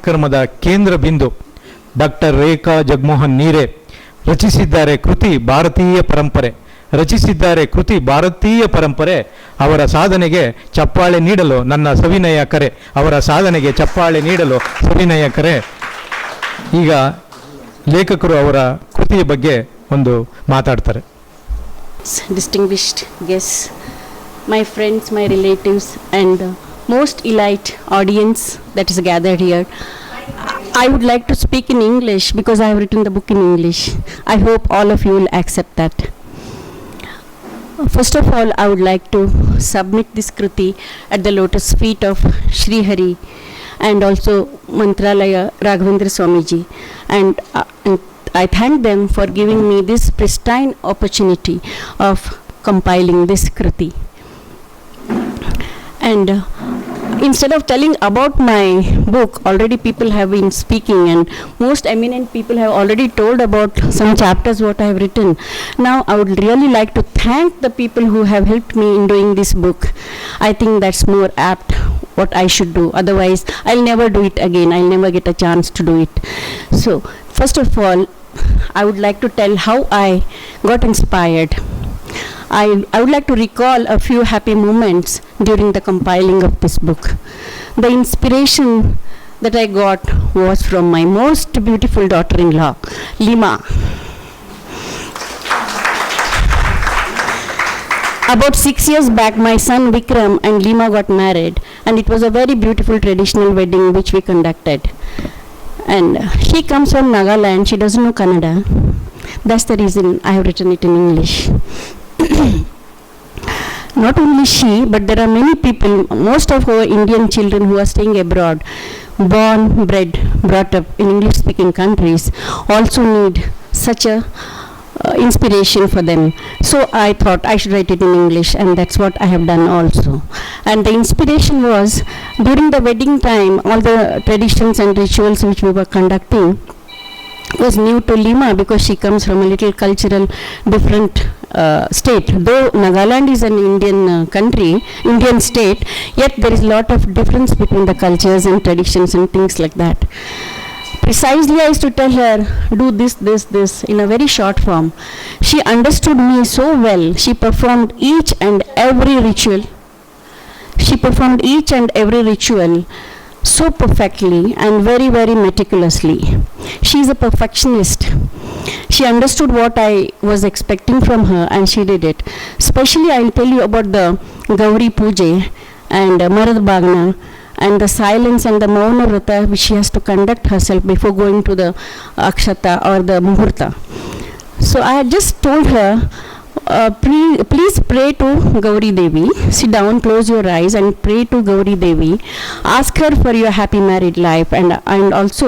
ಕಾರ್ಯಕ್ರಮದ ಕೇಂದ್ರ ಬಿಂದು ಡಾಕ್ಟರ್ ರೇಖಾ ಜಗಮೋಹನ್ ನೀರೆ ರಚಿಸಿದ್ದಾರೆ ಕೃತಿ ಭಾರತೀಯ ಪರಂಪರೆ. ಅವರ ಸಾಧನೆಗೆ ಚಪ್ಪಾಳೆ ನೀಡಲು ನನ್ನ ಸವಿನಯ ಕರೆ. ಈಗ ಲೇಖಕರು ಅವರ ಕೃತಿಯ ಬಗ್ಗೆ ಒಂದು ಮಾತಾಡ್ತಾರೆ. Distinguished guests, my friends, my relatives, and most elite audience that is gathered here. I would like to speak in English because I have written the book in English. I hope all of you will accept that. First of all, I would like to submit this Kruti at the lotus feet of Sri Hari and also Mantralaya Raghavendra Swamiji, and I thank them for giving me this pristine opportunity of compiling this Kruti. And instead of telling about my book, already people have been speaking and most eminent people have already told about some chapters what I have written. Now I would really like to thank the people who have helped me in doing this book. I think that's more apt what I should do. Otherwise, I'll never do it again. I'll never get a chance to do it. So, first of all, I would like to tell how I got inspired. I would like to recall a few happy moments during the compiling of this book. The inspiration that I got was from my most beautiful daughter-in-law, Lima. About 6 years back, my son Vikram and Lima got married, and it was a very beautiful traditional wedding which we conducted. And she comes from Nagaland. She doesn't know Kannada. That's the reason I have written it in English. Not only she, but there are many people, most of our Indian children who are staying abroad, born, bred, brought up in English-speaking countries, also need such a inspiration for them. So I thought I should write it in English, and that's what I have done also. And the inspiration was during the wedding time, all the traditions and rituals which we were conducting was new to Lima because she comes from a little cultural different state. Though Nagaland is an Indian Indian state, yet there is a lot of difference between the cultures and traditions and things like that. Precisely, I used to tell her, do this in a very short form. She understood me so well. She performed each and every ritual so perfectly and very, very meticulously. She is a perfectionist. She understood what I was expecting from her and she did it. Especially, I will tell you about the Gauri Puja and Marad Bhagna and the silence and the Mauna Vrata which she has to conduct herself before going to the Akshata or the Muhurta. So I had just told her, please pray to Gauri Devi. Sit down, close your eyes and pray to Gauri Devi. Ask her for your happy married life and also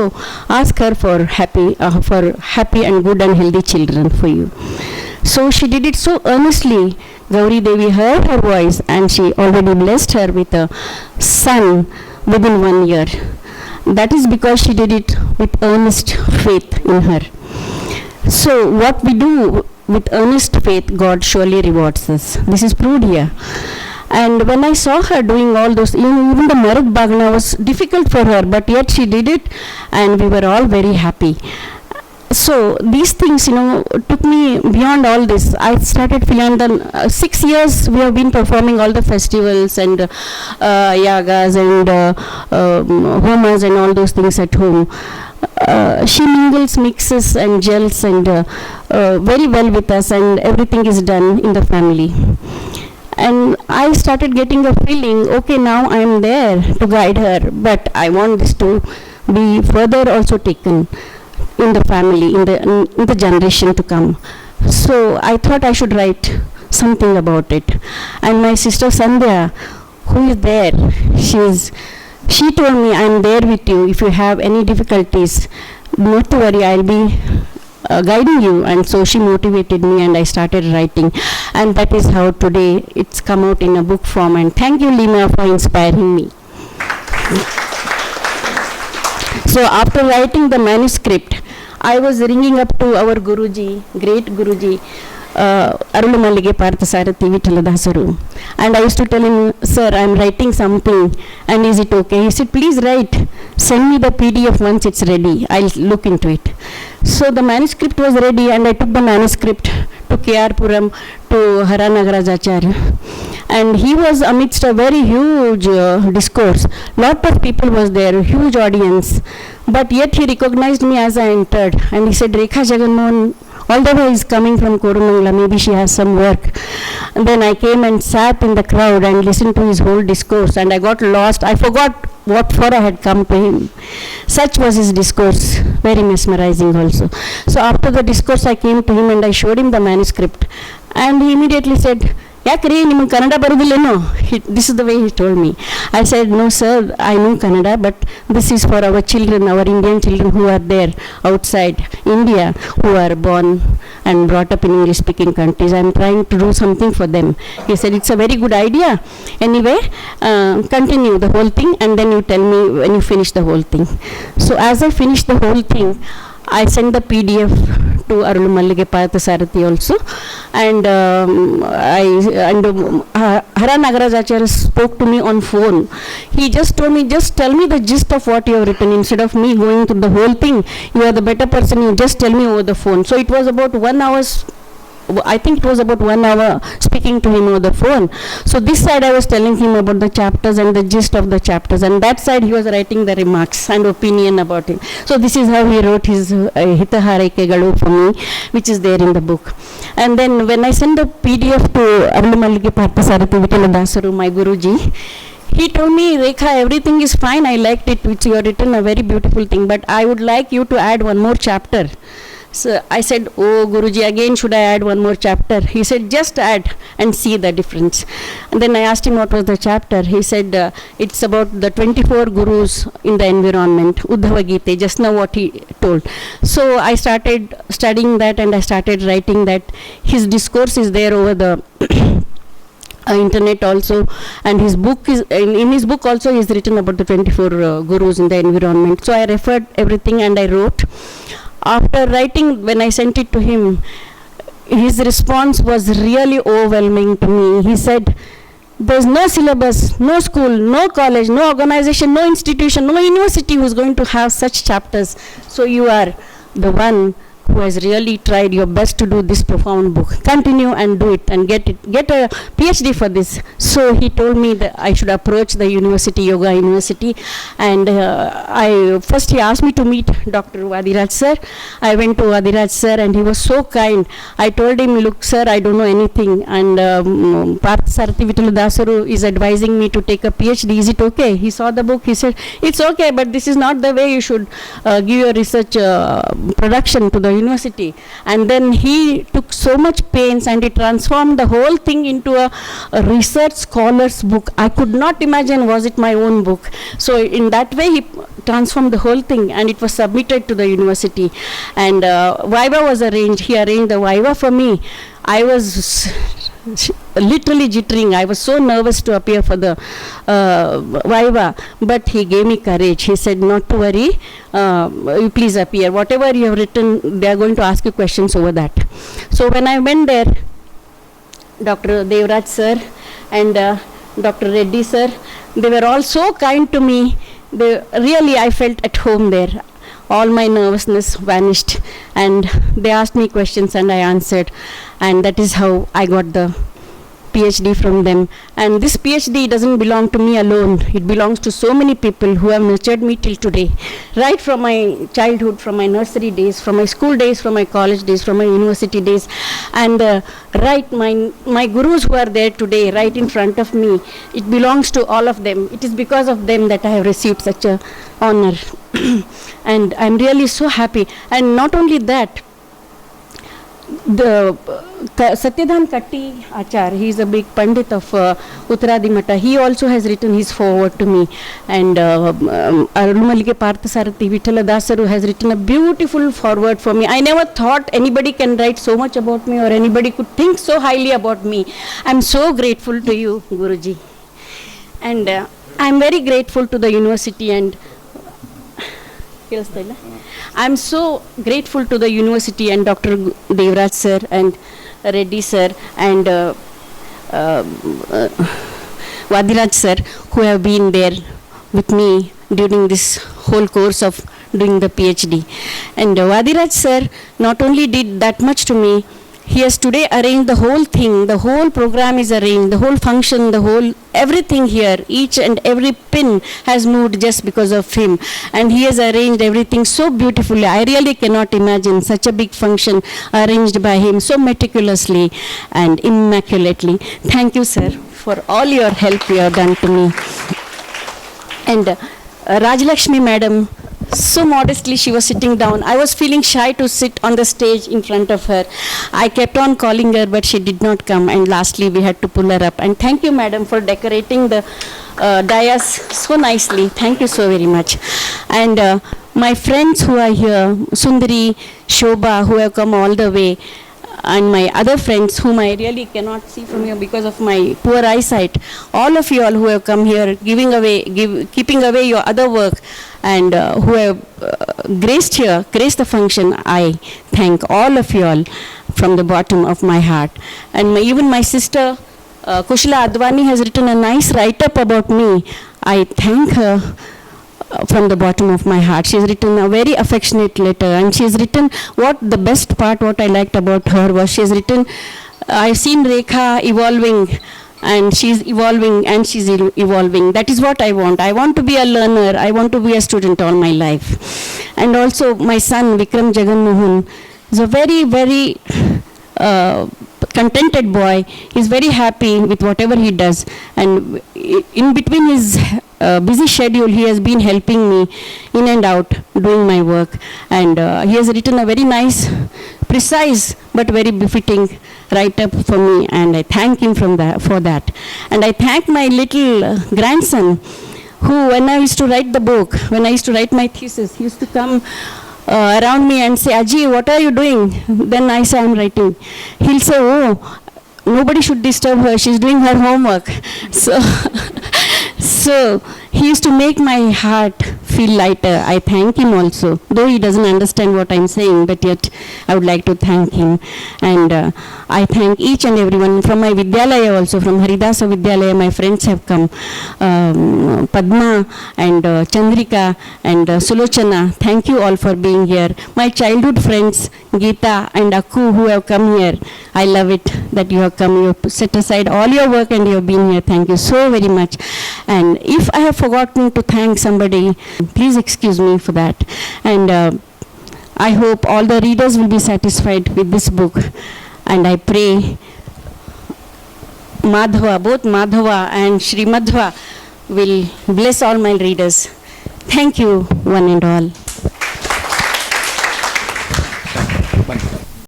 ask her for happy and good and healthy children for you. So she did it so earnestly. Gauri Devi heard her voice and she already blessed her with a son within 1 year. That is because she did it with earnest faith in her. So what we do with earnest faith, God surely rewards us. This is proved here. And when I saw her doing all those, even the Marat Bhagna was difficult for her, but yet she did it and we were all very happy. So these things, took me beyond all this. I started feeling that 6 years we have been performing all the festivals and yagas and homas and all those things at home. She mingles, mixes and gels and very well with us, and everything is done in the family. And I started getting a feeling, okay, now I am there to guide her, but I want this to be further also taken in the family, in the generation to come. So I thought I should write something about it. And my sister Sandhya, who is there, she told me, I am there with you. If you have any difficulties, not to worry, I will be guiding you. And so she motivated me and I started writing. And that is how today it's come out in a book form. And thank you, Lima, for inspiring me. So after writing the manuscript, I was ringing up to our Guruji, great Guruji, Arulumallige Parthasarathi Vittaladasaru. And I used to tell him, sir, I am writing something and is it okay? He said, please write. send me the PDF once it's ready. I'll look into it. So the manuscript was ready, and I took the manuscript to K.R. Puram, to Hara Nagarajacharya. And he was amidst a very huge discourse. Lot of people was there, huge audience. But yet he recognized me as I entered. And he said, Rekha Jagannath, although he is coming from Korumangala, maybe she has some work. And then I came and sat in the crowd and listened to his whole discourse, and I got lost. I forgot what for I had come to him. Such was his discourse, very mesmerizing also. So after the discourse I came to him and I showed him the manuscript, and he immediately said, ಯಾಕ್ರಿ ನಿಮಗೆ Kannada ಬರೋದಿಲ್ಲೇನೋ? This is the way he told me. I said, no sir, I know Kannada, but this is for our children, our Indian children who are there outside India, who are born and brought up in English speaking countries. I am trying to do something for them. He said, it's a very good idea. Anyway, continue the whole thing, and then you tell me when you finish the whole thing. So as I finished the whole thing, I sent the PDF to Arulu Mallige Parthasarathi also, and Hara Nagarajacharya spoke to me on phone. He just told me, just tell me the gist of what you have written. Instead of me going through the whole thing, you are the better person, you just tell me over the phone. So it was about 1 hour, I think it was about 1 hour speaking to him over the phone. So this side I was telling him about the chapters and the gist of the chapters, and that side he was writing the remarks and opinion about him. So this is how he wrote his Hitaharekegalu for me, which is there in the book. And then when I sent the PDF to Arulu Mallige Parthasarathi Vitala Dasaru, my Guruji, he told me, Rekha, everything is fine, I liked it, which you have written a very beautiful thing, but I would like you to add one more chapter. So I said, oh Guruji, again should I add one more chapter? He said, just add and see the difference. And then I asked him what was the chapter. He said, it's about the 24 gurus in the environment, Uddhava Gita, just now what he told. So I started studying that, and I started writing that. His discourse is there over the internet also, and his book is, in his book also he has written about the 24 gurus in the environment. So I referred everything and I wrote. After writing, when I sent it to him, his response was really overwhelming to me. He said, there's no syllabus, no school, no college, no organization, no institution, no university who's going to have such chapters. So you are the one who has really tried your best to do this profound book. Continue and do it and get a PhD for this. So he told me that I should approach the university, Yoga University, and first he asked me to meet Dr. Vadiraj sir. I went to Vadiraj sir, and he was so kind. I told him, look sir, I don't know anything, and Parthasarathi Vitala Dasaru is advising me to take a PhD. Is it okay? He saw the book. He said, it's okay, but this is not the way you should give your research production to the university. And then he took so much pains, and he transformed the whole thing into a research scholar's book. I could not imagine was it my own book. So in that way he transformed the whole thing, and it was submitted to the university, and Viva was arranged. He arranged the Viva for me. I was literally jittering. I was so nervous to appear for the Viva, but he gave me courage. He said, not to worry, you please appear. Whatever you have written, they are going to ask you questions over that. So when I went there, Dr. Devraj sir and Dr. Reddy sir, they were all so kind to me. Really, I felt at home there. All my nervousness vanished, and they asked me questions and I answered, and that is how I got the PhD from them. And this PhD doesn't belong to me alone. It belongs to so many people who have nurtured me till today, right from my childhood, from my nursery days, from my school days, from my college days, from my university days, and right, my gurus who are there today, right in front of me. It belongs to all of them. It is because of them that I have received such a honor. And I'm really so happy. And not only that, the Satyadhan Katti Achar, he is a big Pandit of Uttaradi Mata. He also has written his foreword to me. And Arulu Mallige Parthasarathi Vitala Dasaru has written a beautiful foreword for me. I never thought anybody can write so much about me, or anybody could think so highly about me. I'm so grateful to you, Guruji. And I'm very grateful to the university, and I'm so grateful to the university and Dr. Devraj sir and Reddy sir and Vadiraj sir, who have been there with me during this whole course of doing the PhD. And Vadiraj sir not only did that much to me, he has today arranged the whole thing, the whole program is arranged, the whole function, the whole everything here, each and every pin has moved just because of him. And he has arranged everything so beautifully. I really cannot imagine such a big function arranged by him so meticulously and immaculately. Thank you, sir, for all your help you have done to me. And Rajalakshmi madam, so modestly she was sitting down. I was feeling shy to sit on the stage in front of her. I kept on calling her, but she did not come, and lastly we had to pull her up. And thank you, madam, for decorating the dais so nicely. Thank you so very much. And my friends who are here, Sundari, Shobha, who have come all the way, and my other friends whom I really cannot see from here because of my poor eyesight, all of you all who have come here, keeping away your other work, and who have graced the function, I thank all of you all from the bottom of my heart. And even my sister Kushla Advani has written a nice write-up about me. I thank her from the bottom of my heart. She has written a very affectionate letter, and she has written what I liked about her was she has written, I've seen Rekha evolving, and she's evolving and she's evolving. That is what I want. I want to be a learner. I want to be a student all my life. And also my son Vikram Jagan Mohan is a very, very contented boy. He's very happy with whatever he does, and in between his busy schedule he has been helping me in and out doing my work, and he has written a very nice, precise but very befitting write-up for me, and I thank him for that. And I thank my little grandson, who when I used to write the book, when I used to write my thesis, he used to come around me and say, Aji, what are you doing? Then I say, I'm writing. He'll say, oh, nobody should disturb her, she's doing her homework. So he used to make my heart feel lighter. I thank him also, though he doesn't understand what I'm saying, but yet I would like to thank him. And I thank each and everyone from my Vidyalaya also, from Haridasa Vidyalaya, my friends have come, Padma and Chandrika and Sulochana, thank you all for being here. My childhood friends, Geeta and Akku, who have come here, I love it that you have come, you have set aside all your work and you have been here. Thank you so very much. And if I have forgotten to thank somebody, please excuse me for that. And I hope all the readers will be satisfied with this book. And I pray Madhava, both Madhava and Sri Madhva will bless all my readers. Thank you, one and all.